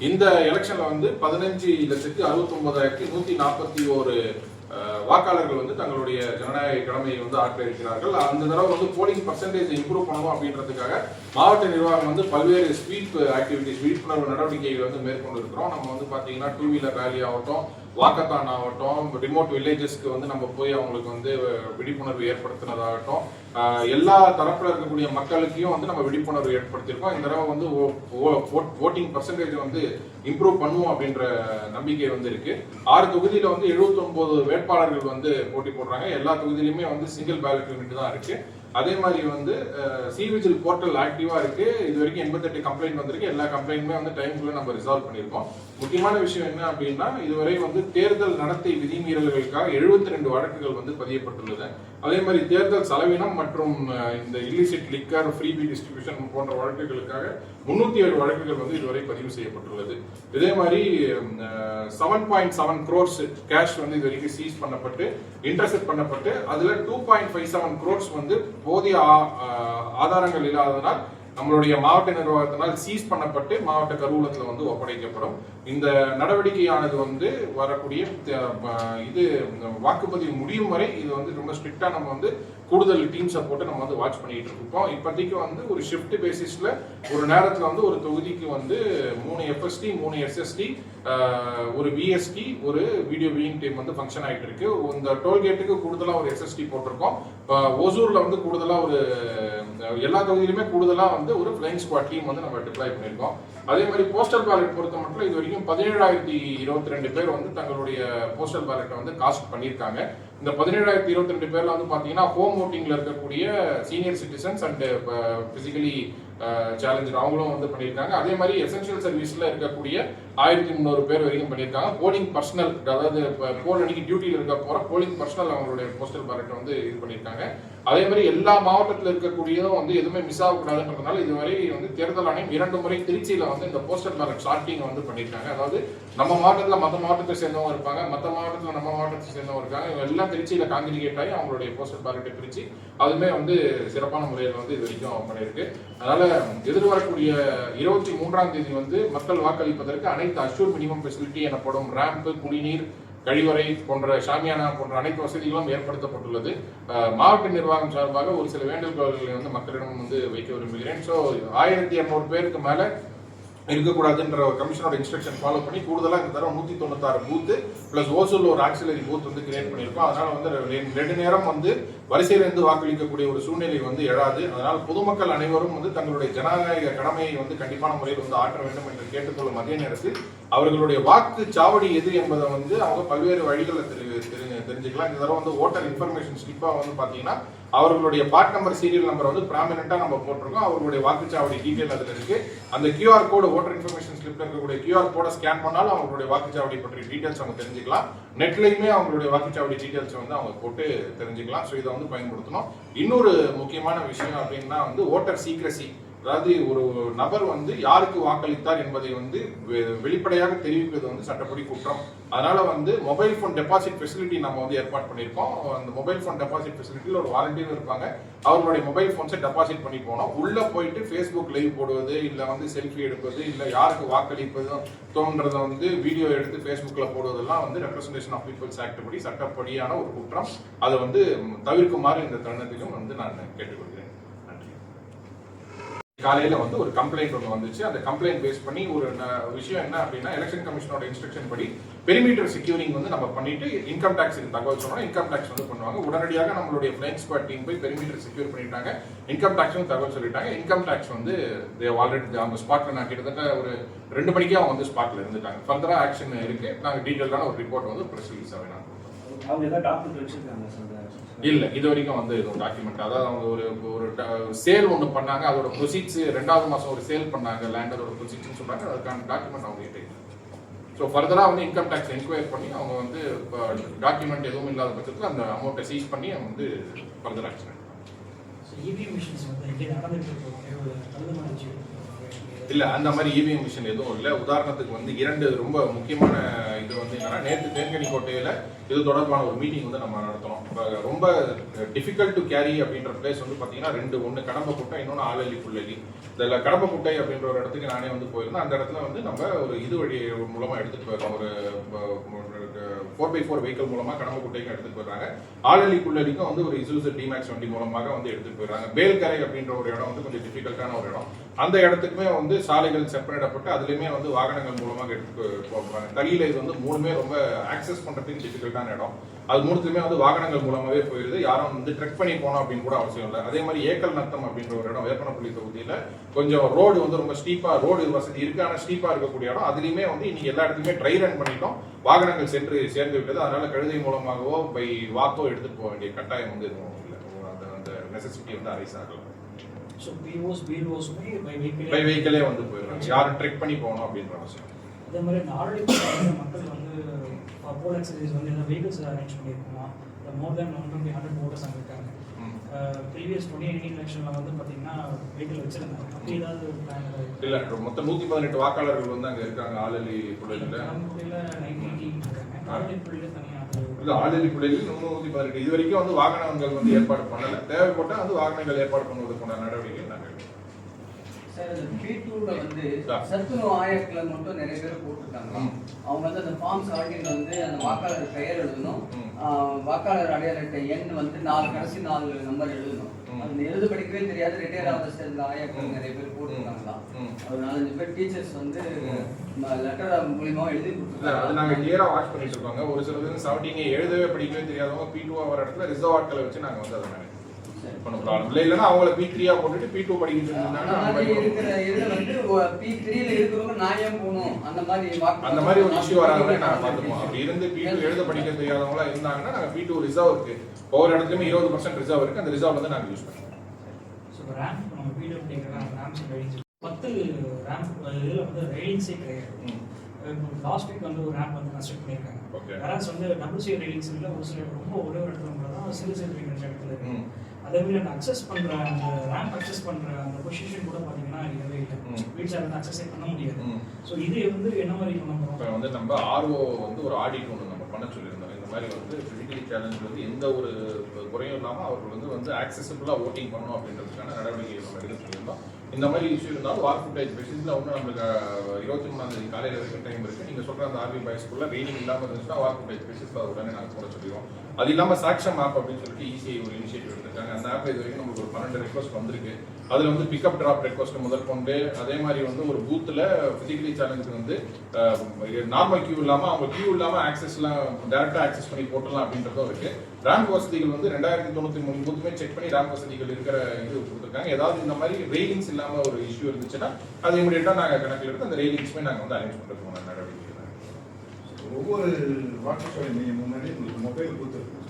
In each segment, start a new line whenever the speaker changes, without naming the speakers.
இந்த எலெக்ஷன்ல வந்து 15,69,141 வாக்காளர்கள் வந்து தங்களுடைய ஜனநாயக கடமையை வந்து ஆற்ற இருக்கிறார்கள். அந்த தடவை வந்து போலிங் பர்சன்டேஜ் இம்ப்ரூவ் பண்ணணும் அப்படின்றதுக்காக மாவட்ட நிர்வாகம் வந்து பல்வேறு ஸ்வீப் ஆக்டிவிட்டிஸ், விழிப்புணர்வு நடவடிக்கைகள் வந்து மேற்கொண்டு இருக்கிறோம். நம்ம வந்து பாத்தீங்கன்னா 2 வீலர் ரேலி ஆகட்டும், வாக்கத்தான் ஆகட்டும், ரிமோட் வில்லேஜஸ்க்கு வந்து நம்ம போய் அவங்களுக்கு வந்து விழிப்புணர்வு ஏற்படுத்தினதாகட்டும், எல்லா தரப்புல இருக்கக்கூடிய மக்களுக்கும் வந்து நம்ம விழிப்புணர்வு ஏற்படுத்தியிருக்கோம். இந்த தடவை வந்து ஓட்டிங் பர்சன்டேஜ் வந்து இம்ப்ரூவ் பண்ணுவோம் அப்படின்ற நம்பிக்கை வந்து இருக்கு. 6 தொகுதியில வந்து 79 வேட்பாளர்கள் வந்து போட்டி போடுறாங்க. எல்லா தொகுதியிலுமே வந்து சிங்கிள் பேலட் யூனிட் தான் இருக்கு. அதே மாதிரி வந்து சிவிஜில் போர்ட்டல் ஆக்டிவா இருக்கு. இது வரைக்கும் 88 கம்ப்ளைண்ட் வந்திருக்கு. எல்லா கம்ப்ளைண்ட்டுமே வந்து டைம்குள்ள நம்ம ரிசால்வ் பண்ணியிருக்கோம். முக்கியமான விஷயம் என்ன அப்படின்னா, இதுவரை வந்து தேர்தல் நடத்தை விதிமீறல்களுக்காக 72 வழக்குகள் வந்து பதியப்பட்டுள்ளது. அதே மாதிரி தேர்தல் செலவினம் மற்றும் இந்த இல்லிசிட் லிக்கர், ஃப்ரீபி டிஸ்ட்ரிபியூஷன் போன்ற வழக்குகளுக்காக 307 வழக்குகள் வந்து இதுவரை பதிவு செய்யப்பட்டுள்ளது. இதே மாதிரி 7.7 crores கேஷ் வந்து இது வரைக்கும் சீஸ் பண்ணப்பட்டு இன்டர்செப்ட் பண்ணப்பட்டு அதுல 2.57 crores வந்து போதிய ஆதாரங்கள் இல்லாததனால் நம்மளுடைய மாவட்ட நிர்வாகத்தினால் சீஸ் பண்ணப்பட்டு மாவட்ட கருவூலத்தில் வந்து ஒப்படைக்கப்படும். இந்த நடவடிக்கையானது வந்து வரக்கூடிய இது வாக்குப்பதிவு முடியும் வரை இது வந்து ரொம்ப ஸ்ட்ரிக்டா நம்ம வந்து கூடுதல் டீம்ஸை போட்டு நம்ம வந்து வாட்ச் பண்ணிட்டு இருக்கோம். இப்போதைக்கு வந்து ஒரு ஷிஃப்ட் பேசிஸ்ல ஒரு நேரத்தில் வந்து ஒரு தொகுதிக்கு வந்து 3 FST, 3 SST, ஒரு VST, ஒரு வீடியோ வியூயிங் டீம் வந்து ஃபங்க்ஷன் ஆகிட்டு இருக்கு. இந்த டோல்கேட்டுக்கு கூடுதலாக ஒரு SST போட்டிருக்கோம். ஓசூர்ல வந்து கூடுதலாக ஒரு எல்லா தொகுதியிலுமே கூடுதலாக வந்து ஒரு ஃபிளைங் ஸ்குவாட் டீம் வந்து நம்ம டிப்ளாய் பண்ணியிருக்கோம். அதே மாதிரி போஸ்டல் பேலட் பொறுத்த மட்டும் இது வரைக்கும் 17,022 பேர் வந்து தங்களுடைய போஸ்டல் பேலட்டை வந்து காஸ்ட் பண்ணியிருக்காங்க. இந்த 17,022 பேர்ல வந்து பாத்தீங்கன்னா ஹோம் ஓட்டிங்ல இருக்கக்கூடிய senior citizens and physically challenger அவங்களும் வந்து பண்ணியிருக்காங்க. அதே மாதிரி எசென்ஷியல் சர்வீஸ்ல இருக்கக்கூடிய 1,300 பேர் வரைக்கும் பண்ணியிருக்காங்க. போலிங் பர்சனல், அதாவது போல் அன்னைக்கு டியூட்டியில் இருக்க போற போலிங் பர்சனல் அவங்களுடைய போஸ்டல் பேலட் வந்து இது பண்ணியிருக்காங்க. அதே மாதிரி எல்லா மாவட்டத்தில் இருக்கக்கூடியதும் வந்து எதுவுமே மிஸ் ஆகக்கூடாதுன்றதுனால இதுவரை வந்து தேர்தல் ஆணையம் 2 முறை திருச்சியில வந்து இந்த போஸ்டல் பேலட் ஷார்ட்டிங் வந்து பண்ணியிருக்காங்க. அதாவது நம்ம மாவட்டத்தில் மற்ற மாவட்டத்தை சேர்ந்தவங்க இருப்பாங்க, மற்ற மாவட்டத்தில் நம்ம மாவட்டத்தை சேர்ந்தவங்க இருக்காங்க. இவங்க எல்லாம் திருச்சியில காங்கிரிகேட் ஆகி அவங்களுடைய போஸ்டல் பேலட்டை பிரிச்சு அதுவுமே வந்து சிறப்பான முறையில் வந்து இது வரைக்கும் பண்ணியிருக்கு. அதனால எதிர்வரக்கூடிய 23ஆம் தேதி வந்து மக்கள் வாக்களிப்பதற்கு அனைத்து அஷ்யூர் மினிமம் ஃபெசிலிட்டி எனப்படும் ரேம்ப், குடிநீர், கழிவறை போன்ற ஷாமியானா போன்ற அனைத்து வசதிகளும் ஏற்படுத்தப்பட்டுள்ளது. மாவட்ட நிர்வாகம் சார்பாக ஒரு சில வேண்டுகோள்களை வந்து மக்களிடம் வந்து வைக்க விரும்புகிறேன். ஸோ 1200 பேருக்கு மேல இருக்கக்கூடாதுன்ற கமிஷனோட இன்ஸ்ட்ரக்ஷன் ஃபாலோ பண்ணி கூடுதலாக இந்த தடவை 196 பூத்து பிளஸ் ஓசூர்ல ஒரு ஆக்சிலரி பூத் வந்து கிரியேட் பண்ணியிருக்கோம். அதனால வந்து 2 நேரம் வந்து வரிசையிலிருந்து வாக்களிக்கக்கூடிய ஒரு சூழ்நிலை வந்து எழாது. அதனால் பொதுமக்கள் அனைவரும் வந்து தங்களுடைய ஜனநாயக கடமையை வந்து கண்டிப்பான முறையில் வந்து ஆற்ற வேண்டும் என்று கேட்டுக்கொள்ளும் அதே நேரத்தில் அவர்களுடைய வாக்கு சாவடி எது என்பதை வந்து அவங்க பல்வேறு வழிகளில் தெரிஞ்சுக்கலாம். இந்த தடவை வந்து ஓட்டர் இன்ஃபர்மேஷன் ஸ்லிப்பா வந்து பாத்தீங்கன்னா அவர்களுடைய பார்ட் நம்பர், சீரியல் நம்பர் வந்து பிராமினெண்டா நம்ம போட்டிருக்கோம். அவர்களுடைய வாக்குச்சாவடி டீடைல் அதுல இருக்கு. அந்த QR கோடு, ஓட்டர் இன்ஃபர்மேஷன் ஸ்லிப்ல இருக்கக்கூடிய QR கோடை ஸ்கேன் பண்ணாலும் அவங்களுடைய வாக்குச்சாவடி பற்றிய டீடைல்ஸ் அவங்க தெரிஞ்சுக்கலாம். நெட்லயுமே அவங்களுடைய வாக்குச்சாவடி டீடைல்ஸ் வந்து அவங்க போட்டு தெரிஞ்சுக்கலாம். ஸோ இதை வந்து பயன்படுத்தணும். இன்னொரு முக்கியமான விஷயம் அப்படின்னா வந்து ஓட்டர் சீக்ரசி, அதாவது ஒரு நபர் வந்து யாருக்கு வாக்களித்தார் என்பதை வந்து வெளிப்படையாக தெரிவிப்பது வந்து சட்டப்படி குற்றம். அதனால வந்து மொபைல் போன் டெபாசிட் ஃபெசிலிட்டி நம்ம வந்து ஏற்பாடு பண்ணியிருக்கோம். அந்த மொபைல் போன் டெபாசிட் ஃபெசிலிட்டியில் ஒரு வாலண்டியர் இருப்பாங்க. அவர்களுடைய மொபைல் போன்ஸை டெபாசிட் பண்ணி போனோம். உள்ள போயிட்டு ஃபேஸ்புக் லைவ் போடுவது, இல்லை வந்து செல்ஃபி எடுப்பது, இல்லை யாருக்கு வாக்களிப்பது தோன்றதை வந்து வீடியோ எடுத்து ஃபேஸ்புக்ல போடுவதெல்லாம் வந்து ரெப்ரசன்டேஷன் ஆஃப் பீப்புள்ஸ் ஆக்ட் படி சட்டப்படியான ஒரு குற்றம். அதை வந்து தவிர்க்குமாறு இந்த தருணத்திலும் வந்து நான் கேட்டுக்கொள்கிறேன். காலையில வந்து ஒரு கம்ப்ளைண்ட் ஒன்று வந்துச்சு. அந்த கம்ப்ளைண்ட் பேஸ் பண்ணி ஒரு விஷயம் என்ன அப்படின்னா, எலெக்ஷன் கமிஷனோட இன்ஸ்ட்ரக்ஷன் படி பெரிமீட்டர் செக்யூரிங் வந்து நம்ம பண்ணிட்டு இன்கம் டாக்ஸுக்கு தகவல் சொன்னோம். இன்கம் டாக்ஸ் வந்து பண்ணுவாங்க. உடனடியாக நம்மளுடைய ஃபிளைங் ஸ்குவாட் டீம் போய் பெரிமீட்டர் செக்யூர் பண்ணிட்டாங்க. இன்கம் டாக்ஸும் தகவல் சொல்லிட்டாங்க. இன்கம் டாக்ஸ் வந்து ஆல்ரெடி அவங்க ஸ்பாட்ல, நான் கிட்டத்தட்ட ஒரு 2 மணிக்கே அவங்க வந்து ஸ்பாட்ல இருந்துட்டாங்க. ஃபர்தரா ஆக்ஷன் இருக்கு. நாங்கள் டீட்டெயிலான ஒரு ரிப்போர்ட் வந்து ப்ரெஸ் ரிலீஸ் ஆகணும். இல்ல, இது வரைக்கும் வந்து எதுவும் டாக்குமெண்ட், அதாவது அவங்க ஒரு சேல் ஒன்று பண்ணாங்க, அதோட ப்ரொசீட்ஸ் 2வது மாசம் ஒரு சேல் பண்ணாங்க லேண்ட், அதோட ப்ரொசீட்ஸ் சொல்றாங்க. அதுக்கான டாக்குமெண்ட் அவங்க கிட்ட. ஸோ ஃபர்தரா வந்து இன்கம் டாக்ஸ் என்கொயரி பண்ணி அவங்க வந்து டாக்குமெண்ட் எதுவும் இல்லாத பட்சத்தில் அந்த அமௌண்ட்டை சீஸ் பண்ணி அவங்க வந்து ஃபர்தர் ஆக்ஷன். இல்ல, அந்த மாதிரி இவிஎம் மிஷின் எதுவும் இல்லை. உதாரணத்துக்கு வந்து 2 ரொம்ப முக்கியமான இது வந்து என்னன்னா நேற்று தேன்கனிக்கோட்டையில் இது தொடர்பான ஒரு மீட்டிங் வந்து நம்ம நடத்தணும். ரொம்ப டிஃபிகல்ட் டு கேரி அப்படின்ற பிளேஸ் வந்து பார்த்தீங்கன்னா ஒன்று கடம்பக்குட்டை, இன்னொன்று ஆலல்லி புள்ளலி. இதில் கடம்பக்குட்டை அப்படின்ற ஒரு இடத்துக்கு நானே வந்து போயிருந்தேன். அந்த இடத்துல வந்து நம்ம ஒரு இது வழி மூலமாக எடுத்துகிட்டு போயிருக்கோம். ஒரு 4x4 வெஹிக்கிள் மூலமாக கடம்பக்குட்டைக்கு எடுத்துகிட்டு போயிடுறாங்க. ஆலல்லி புள்ளலிக்கும் வந்து ஒரு இசூசு டிமேக்ஸ் வண்டி மூலமாக வந்து எடுத்துகிட்டு போயிடுறாங்க. பேல்கரை அப்படின்ற ஒரு இடம் வந்து கொஞ்சம் டிஃபிகல்ட்டான ஒரு இடம். அந்த இடத்துக்குமே வந்து சாலைகள் செப்பரேட்டப்பட்டு அதுலேயுமே வந்து வாகனங்கள் மூலமாக எடுத்துட்டு போகிறாங்க. தலியில் இது வந்து மூணுமே ரொம்ப ஆக்சஸ் பண்ணுறதுக்கு டிஃபிகல்ட்டான இடம். அது மூணுத்துமே வந்து வாகனங்கள் மூலமாகவே போயிடுது. யாரும் வந்து ட்ரெக் பண்ணி போனோம் அப்படின்னு கூட அவசியம் இல்லை. அதே மாதிரி ஏக்கல் நத்தம் அப்படின்ற ஒரு இடம் வேப்பனப்பள்ளி தொகுதியில் கொஞ்சம் ரோடு வந்து ரொம்ப ஸ்டீப்பாக, ரோடு வசதி இருக்கு, ஆனால் ஸ்டீப்பாக இருக்கக்கூடிய இடம். அதுலேயுமே வந்து இன்னைக்கு எல்லா இடத்துலையுமே ட்ரை ரன் பண்ணிட்டோம், வாகனங்கள் சேர்ந்து விட்டது. அதனால கழுதை மூலமாகவோ பை வாக்கோ எடுத்துட்டு போக வேண்டிய கட்டாயம் வந்து எதுவும் இல்லை. அந்த நெசசிட்டி வந்து அரைஸ் ஆகலாம்.
ஸோ பிஓஸ்
பை வெஹிக்கிளே வந்து போயிடுறாங்க, யாரும் ட்ரெக் பண்ணி போகணும் அப்படின்ற அவசியம்.
அதே மாதிரி இந்த ஆல்ரெடி மக்கள் வந்து போல் எக்ஸசைஸ் வந்து இந்த வெஹிக்கிள்ஸ் அரேஞ்ச் பண்ணியிருக்கோமா, இந்த மோர் தேன் 120 voters அங்கே இருக்காங்க. ப்ரீவியஸ் 2018 எலெக்ஷனில் வந்து பார்த்தீங்கன்னா வெஹிக்கிள் வச்சிருந்தாங்க. அப்படி ஏதாவது பிளான்
இல்லை, மொத்தம் 118 வாக்காளர்கள் வந்து அங்கே இருக்காங்க. ஆலல்லி புள்ளையில்
980 இருக்காங்க. ஆலல்லி புள்ளையில் தனியாக
இல்லை, ஆலல்லி புள்ளையில் 118. இது வரைக்கும் வந்து வாகனங்கள் வந்து ஏற்பாடு பண்ணலை. தேவைப்பட்டால் வந்து வாகனங்கள் ஏற்பாடு பண்ணுவதற்கான நடவடிக்கை நாங்கள்
சார். P2ல வந்து சத்துணவு ஆயக்களை மட்டும் நிறைய பேர் போட்டுருக்காங்க. அவங்க வந்து அந்த ஃபார்ம் 17 வந்து அந்த வாக்காளர் பெயர் எழுதணும், வாக்காளர் அடையாள அட்டை எண் வந்து 4 கடைசி 4 நம்பர் எழுதணும். அது எழுத படிக்கவே தெரியாது. ரிட்டையர் ஆக சேர்ந்த ஆயக்கள் நிறைய பேர் போட்டுருக்காங்களாம். ஒரு 4-5 பேர் டீச்சர்ஸ் வந்து லெட்டர் மூலியமா எழுதி கொடுத்துருக்காங்க.
அது நாங்கள் கிளியராக வாட்ச் பண்ணிட்டு இருக்கோங்க. ஒரு சில பேர் 17 எழுதவே படிக்கவே தெரியாதவங்க P2 வர இடத்துல ரிசர்வ் ஆட்களை வச்சு நாங்கள் வந்து அதை மேனேஜ் பண்ண ப்ராப்ளம் இல்லை. இல்லைன்னா அவங்கள P3 போட்டுட்டு P2 படிக்கிட்டு இருந்தாங்க.
இருக்கிற இதுல வந்து P3ல இருக்கிறவங்க நான் ஏன் போகணும் அந்த
மாதிரி ஒரு இஷ்யூ வராங்க நாங்கள் பார்த்துப்போம். அப்படி இருந்து P2 எழுத படிக்க தெரியாதவங்களா இருந்தாங்கன்னா நாங்கள் P2 ரிசர்வ் இருக்கு, ஒவ்வொரு இடத்துலையுமே 20% ரிசர்வ் இருக்கு. அந்த ரிசர்வ் வந்து நாங்கள் யூஸ் பண்ணுவோம்.
ஸோ ரேம்ப் நம்ம வீடியோ பண்ணிக்கிறோம். ரேம்ஸ் ரைடிங்ஸ் 10 ரேம்ப் இதில் வந்து ரைடிங்ஸே கிடையாது. லாஸ்ட் வீக் வந்து ஒரு ரேம்ப் வந்து கன்ஸ்ட்ரக்ட் பண்ணியிருக்காங்க. வேறாஸ் வந்து டபுள் சைட் ரைடிங்ஸ் இல்லை, ஒரு சில ரொம்ப ஒரே ஒரு இடத்துல தான் சிறு இடத்துல இருக்கு. அதே மாதிரி அந்த அக்சஸ் பண்ற அந்த ரேம்ப் அக்சஸ் பண்ற அந்த பொசிஷன் கூட பாத்தீங்கன்னா இல்லவே இல்லை. வீட்ல வந்து அக்சஸே பண்ண முடியாது. ஸோ இது வந்து என்ன மாதிரி பண்ண போறோம்?
இப்போ வந்து நம்ம ஆர்ஓ வந்து ஒரு ஆடிட் ஒன்று நம்ம பண்ண சொல்லியிருந்தோம். இந்த மாதிரி வந்து ஃபிசிக்கலி சேலஞ்ச் வந்து எந்த ஒரு குறையும் இல்லாமல் அவர்கள் வந்து ஆக்சசபிளாக ஓட்டிங் பண்ணணும் அப்படின்றதுக்கான நடவடிக்கைகள் நம்ம எடுக்க சொல்லியிருந்தோம். இந்த மாதிரி இஷ்யூ இருந்தாலும் வார் ஃபுட்டேஜ் பேசிஸில் ஒன்றும் நம்மளுக்கு 23ஆம் காலையில் வரைக்கும் டைம் இருக்குது. நீங்கள் சொல்கிற அந்த ஆர்வி பாய்ஸ்குள்ளே வெயிட்டிங் இல்லாமல் இருந்துச்சுன்னா வார் ஃபுட்டேஜ் பேசிஸில் அது உடனே நாங்கள் போட சொல்லிடுவோம். அது இல்லாமல் சாக்ஷம் ஆப் அப்படின்னு சொல்லிட்டு ஈஸிஐ ஒரு இனிஷியேட்டிவ் எடுத்திருக்காங்க. அந்த ஆப் இது வரைக்கும் நமக்கு ஒரு 12 ரெக்வஸ்ட் வந்திருக்கு. அதில் வந்து பிக்கப் ட்ராப் ரெக்வஸ்ட் முதல் கொண்டு, அதே மாதிரி வந்து ஒரு பூத்தில் ஃபிசிக்கலி சேலஞ்சுக்கு வந்து நார்மல் கியூ இல்லாமல் அவங்க கியூ இல்லாமல் ஆக்சஸ்லாம் டேரெக்டாக ஆக்சஸ் பண்ணி போட்டலாம் அப்படின்றதும் இருக்குது. ரேங்க் வசதிகள் வந்து 2093 பூத்துமே செக் பண்ணி ரேங்க் வசதிகள் இருக்கிற இது கொடுத்துருக்காங்க. ஏதாவது இந்த மாதிரி ரெயிலிங்ஸ் இல்லாமல் ஒரு இஷ்யூ இருந்துச்சுன்னா அது இமீடியட்டாக நாங்கள் கணக்கில் எடுத்து அந்த ரெயிலிங்ஸுமே நாங்கள் வந்து அரேஞ்ச் பண்ணுறதுக்கான நடவடிக்கை.
ஒவ்வொரு வாட்ஸ்அப் நீங்கள் முன்னாடி உங்களுக்கு மொபைல் கொடுத்துருக்கீங்க.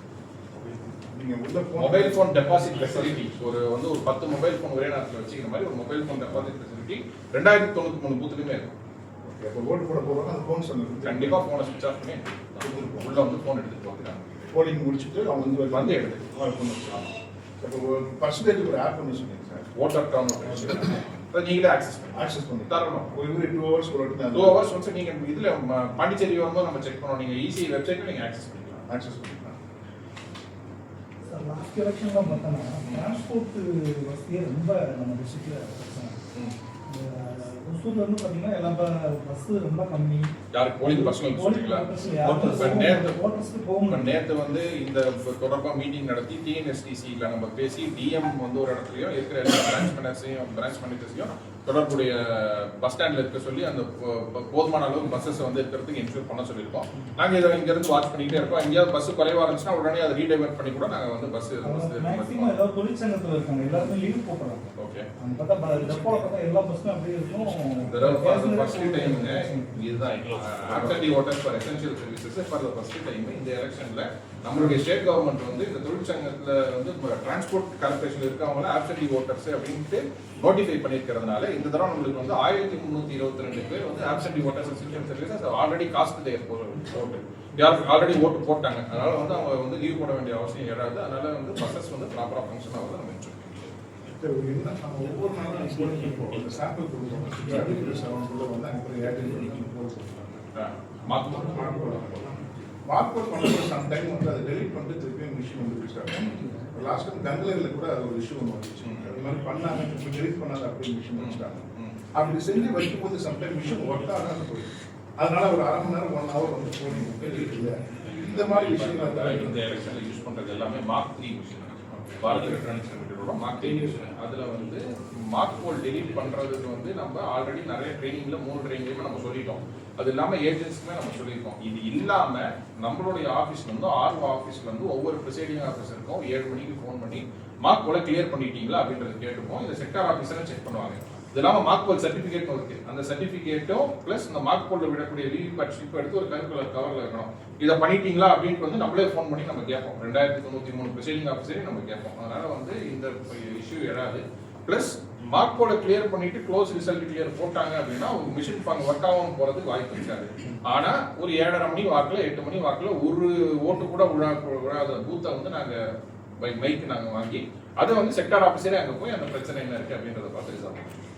நீங்கள் உள்ள
மொபைல் ஃபோன் டெபாசிட் ஃபெசிலிட்டி ஒரு 10 மொபைல் ஃபோன் ஒரே நேரத்தில் வச்சுக்கிற மாதிரி ஒரு மொபைல் ஃபோன் டெபாசிட் ஃபெசிலிட்டி 2093 பூத்துலையுமே இருக்கும்.
ஓகே, அப்போ ஓட்டு போட போகிறோம் அந்த ஃபோன் சொல்லுங்கள்.
கண்டிப்பாக ஃபோனை சுவிச் ஆஃப் பண்ணி உள்ள வந்து ஃபோன் எடுத்துகிட்டு போகிறாங்க.
போலிங் முடிச்சுட்டு அவங்க
வந்து எடுத்து
இப்போ பர்சன்டேஜ் ஒரு ஆப் ஒன்று சொன்னீங்க சார்,
ஓட்டர் டவுன் நீங்களே ஆக்சஸ் பண்ணி தரணும்.
ஒரு 2 hours ஒரு
2 hours ஒன்ஸ் நீங்கள் இதில் பாண்டிச்சேரி வரும்போது நம்ம செக் பண்ணோம். நீங்கள் ஈஸி வெப்சைட்டில் நீங்கள் ஆக்சஸ் பண்ணிக்கலாம்.
சார் லாஸ்ட் எலெக்ஷன்லாம் பார்த்தோன்னா டிரான்ஸ்போர்ட் வசதியே ரொம்ப நம்ம டிஸ்ட்ரிக்டில் பிரச்சனை. ஒசூரில் வந்து பார்த்தீங்கன்னா எல்லா பஸ்ஸு ரொம்ப கம்மி.
யாருக்கு போலிங் பர்சனல் சொல்றீங்களா? நேற்று வந்து இந்த தொடர்பாக மீட்டிங் நடத்தி டிஎன்எஸ்டிசியில் நம்ம பேசி டிஎம் வந்து ஒரு இடத்துலையும் இருக்கிற எல்லா பிரான்ச் மேனேஜர்ஸையும் தொடர்புடைய பஸ் ஸ்டாண்டில் இருக்க சொல்லி அந்த போதுமான அளவு பஸ்ஸஸ் வந்து இருக்கிறதுக்கு இன்ஷூர் பண்ண சொல்லியிருக்கோம். நாங்கள் இதை இங்கேருந்து வாட்ச் பண்ணிக்கிட்டே இருக்கோம். எங்கேயாவது பஸ் குறைவாக இருந்துச்சுன்னா உடனே அதை ரீடைவர்ட் பண்ணி கூட நாங்கள் வந்து பஸ்
ஏதாவது தொழிற்சங்கத்தில் இருக்காங்க, எல்லாருமே லீவ் போட்டுறாங்க.
ஓகே,
எல்லா பஸ்ஸும் அப்படியே இருக்கும்.
இந்த எலெக்ஷன்ல நம்மளுடைய ஸ்டேட் கவர்மெண்ட் வந்து இந்த தொழிற்சங்கத்துல வந்து டிரான்ஸ்போர்ட் கார்பரேஷன்ல இருக்கவங்கள ஆப்சென்டி ஓட்டர்ஸ் அப்படின்ட்டு நோட்டிஃபை பண்ணிருக்கிறதுனால இந்த தடவை நம்மளுக்கு வந்து 1322 பேர் வந்து absentee voters system services already cast their vote யாருக்கு ஆல்ரெடி ஓட்டு போட்டாங்க. அதனால வந்து அவங்க வந்து லீவ் போட வேண்டிய அவசியம் ஏறாது. அதனால வந்து பஸ்ஸஸ் வந்து ப்ராப்பரா ஃபங்க்ஷன் ஆகுது. நம்ம
ஒவ்வொரு நாளும் சாம்பிள் கொடுக்குறோம். வந்து அங்கே போய்
மார்க்
பண்ணும்போது சம் டைம் வந்து அதை டெலிட் பண்ணிட்டு திருப்பியும் மிஷின் வந்து வச்சுட்டாங்க. லாஸ்ட் டைம் பெங்களூரில் கூட அது ஒரு இஷ்யூ ஒன்று வந்துச்சு. அது மாதிரி பண்ணாங்க, இப்போ டெலிட் பண்ணாங்க அப்படின்னு மிஷின் வச்சுட்டாங்க. அப்படி செஞ்சு வைக்கும்போது சம்டைம் மிஷின் ஒர்க் ஆகாது போயிடும். அதனால ஒரு அரை மணி நேரம் 1 ஹவர் வந்து போய் இந்த மாதிரி விஷயங்கள்
இந்த எலெக்ஷன்ல யூஸ் பண்றது எல்லாமே மார்க் 3 மிஷின். பாரத் எலக்ட்ரானிக்ஸ் லிமிடெடோட மார்க் 3 மிஷின். அதுல வந்து மார்க் கோல் டெலீட் பண்றதுக்கு வந்து நம்ம ஆல்ரெடி நிறைய ட்ரைனிங்ல 3 ட்ரைனிங்ல நம்ம சொல்லிட்டோம். அது இல்லாம ஏஜென்ட்ஸ்க்குமே நம்ம சொல்லியிருக்கோம். இது இல்லாம நம்மளுடைய ஆஃபீஸ்ல இருந்து ஆர்வ ஆஃபீஸ்ல இருந்து ஒவ்வொரு ப்ரிசைடிங் ஆஃபீஸருக்கும் 7 மணிக்கு ஃபோன் பண்ணி மார்க் கோலை கிளியர் பண்ணிட்டீங்களா அப்படின்றது கேட்டுப்போம். இதை செக்டார் ஆஃபீஸரை செக் பண்ணுவாங்க. இது இல்லாம மார்க் கோல் சர்டிபிகேட்டும் இருக்கு. அந்த சர்டிபிகேட்டும் பிளஸ் இந்த மார்க் கோல்ல விடக்கூடிய விவிபேட் ஸ்லிப் எடுத்து ஒரு கருப்பு கவர்ல இருக்கணும். இதை பண்ணிட்டீங்களா அப்படின்னு வந்து நம்மளே ஃபோன் பண்ணி நம்ம கேட்போம். 2093 ப்ரிசைடிங் ஆஃபீஸரே நம்ம கேட்போம். அதனால வந்து இந்த இஷ்யூ எழாது. பிளஸ் மார்க் கோலை கிளியர் பண்ணிட்டு க்ளோஸ் ரிசல்ட் கிளியர் போட்டாங்க அப்படின்னா ஒரு மிஷின் பாங்க ஒர்க் ஆகாம போறதுக்கு வாய்ப்பு இருக்காது. ஆனா ஒரு 7:30 மணி வாக்குல 8 மணி வாக்குல ஒரு ஓட்டு கூட விழாத பூத்தை வந்து நாங்க மைக்கு நாங்க வாங்கி அதை வந்து செக்டார் ஆஃபீஸரே அங்க போய் அந்த பிரச்சனை என்ன இருக்கு அப்படின்றத பார்த்து ரிசால்வ் பண்ணுவோம்.